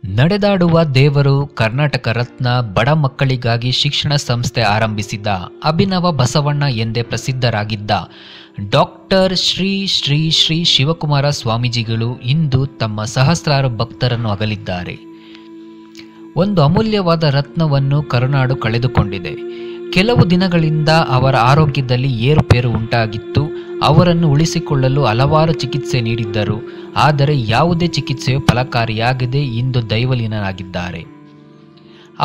ನಡೆದಾಡುವ ದೇವರು ಕರ್ನಾಟಕ ರತ್ನ ಬಡ ಮಕ್ಕಳಿಗಾಗಿ ಶಿಕ್ಷಣ ಸಂಸ್ಥೆ ಆರಂಭಿಸಿದ ಅಭಿನವ ಬಸವಣ್ಣ ಎಂದೇ ಪ್ರಸಿದ್ಧರಾಗಿದ್ದ ಡಾಕ್ಟರ್ ಶ್ರೀ ಶ್ರೀ ಶ್ರೀ ಶಿವಕುಮಾರ ಸ್ವಾಮೀಜಿಗಳು ಇಂದು ತಮ್ಮ ಸಹಸ್ರಾರು ಭಕ್ತರನ್ನು ಅಗಲಿದ್ದಾರೆ. ಒಂದು ಅಮೂಲ್ಯವಾದ ರತ್ನವನ್ನು ಕರುನಾಡು ಕಳೆದುಕೊಂಡಿದೆ. ಕೆಲವು ದಿನಗಳಿಂದ ಅವರ ಆರೋಗ್ಯದಲ್ಲಿ ಏರುಪೇರು ಉಂಟಾಗಿತ್ತು. ಅವರನ್ನು ಉಳಿಸಿಕೊಳ್ಳಲು ಹಲವಾರು ಚಿಕಿತ್ಸೆ ನೀಡಿದ್ದರು. ಆದರೆ ಯಾವುದೇ ಚಿಕಿತ್ಸೆಯು ಫಲಕಾರಿಯಾಗದೆ ಇಂದು ದೈವಲೀನರಾಗಿದ್ದಾರೆ.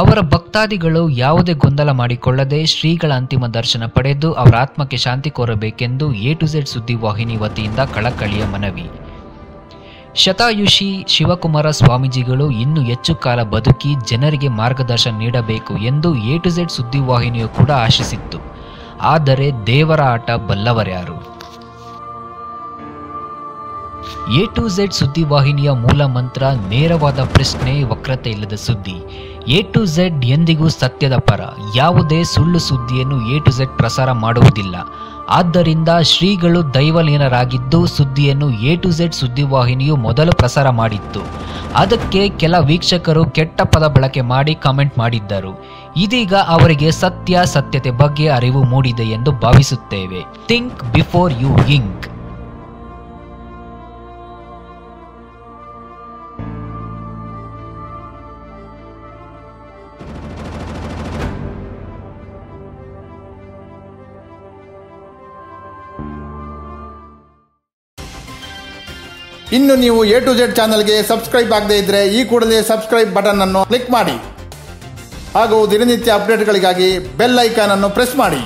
ಅವರ ಭಕ್ತಾದಿಗಳು ಯಾವುದೇ ಗೊಂದಲ ಮಾಡಿಕೊಳ್ಳದೆ ಶ್ರೀಗಳ ಅಂತಿಮ ದರ್ಶನ ಪಡೆದು ಅವರ ಆತ್ಮಕ್ಕೆ ಶಾಂತಿ ಕೋರಬೇಕೆಂದು ಎ ಟು ಝೆಡ್ ಸುದ್ದಿವಾಹಿನಿ ವತಿಯಿಂದ ಕಳಕಳಿಯ ಮನವಿ. ಶತಾಯುಷಿ ಶಿವಕುಮಾರ ಸ್ವಾಮೀಜಿಗಳು ಇನ್ನೂ ಹೆಚ್ಚು ಕಾಲ ಬದುಕಿ ಜನರಿಗೆ ಮಾರ್ಗದರ್ಶನ ನೀಡಬೇಕು ಎಂದು ಎ ಟು ಝೆಡ್ ಸುದ್ದಿವಾಹಿನಿಯು ಕೂಡ ಆಶಿಸಿತ್ತು. ಆದರೆ ದೇವರ ಆಟ ಬಲ್ಲವರ್ಯಾರು? ಎ ಟು ಝೆಡ್ ಸುದ್ದಿವಾಹಿನಿಯ ಮೂಲ ಮಂತ್ರ ನೇರವಾದ ಪ್ರಶ್ನೆ, ವಕ್ರತೆ ಇಲ್ಲದ ಸುದ್ದಿ. ಎ ಟು ಝೆಡ್ ಎಂದಿಗೂ ಸತ್ಯದ ಪರ. ಯಾವುದೇ ಸುಳ್ಳು ಸುದ್ದಿಯನ್ನು ಎ ಟು ಝೆಡ್ ಪ್ರಸಾರ ಮಾಡುವುದಿಲ್ಲ. ಆದ್ದರಿಂದ ಶ್ರೀಗಳು ದೈವಲೀನರಾಗಿದ್ದು ಸುದ್ದಿಯನ್ನು ಎ ಟು ಝೆಡ್ ಸುದ್ದಿವಾಹಿನಿಯು ಮೊದಲು ಪ್ರಸಾರ ಮಾಡಿತ್ತು. ಅದಕ್ಕೆ ಕೆಲ ವೀಕ್ಷಕರು ಕೆಟ್ಟ ಪದ ಬಳಕೆ ಮಾಡಿ ಕಾಮೆಂಟ್ ಮಾಡಿದ್ದರು. ಇದೀಗ ಅವರಿಗೆ ಸತ್ಯತೆ ಬಗ್ಗೆ ಅರಿವು ಮೂಡಿದೆ ಎಂದು ಭಾವಿಸುತ್ತೇವೆ. Think before you ink. ಇನ್ನು ನೀವು ಎ ಟು ಝೆಡ್ ಚಾನಲ್ಗೆ ಸಬ್ಸ್ಕ್ರೈಬ್ ಆಗದೇ ಇದ್ದರೆ ಈ ಕೂಡಲೇ ಸಬ್ಸ್ಕ್ರೈಬ್ ಬಟನ್ ಅನ್ನು ಕ್ಲಿಕ್ ಮಾಡಿ ಹಾಗೂ ದಿನನಿತ್ಯ ಅಪ್ಡೇಟ್ಗಳಿಗಾಗಿ ಬೆಲ್ ಐಕಾನ್ ಅನ್ನು ಪ್ರೆಸ್ ಮಾಡಿ.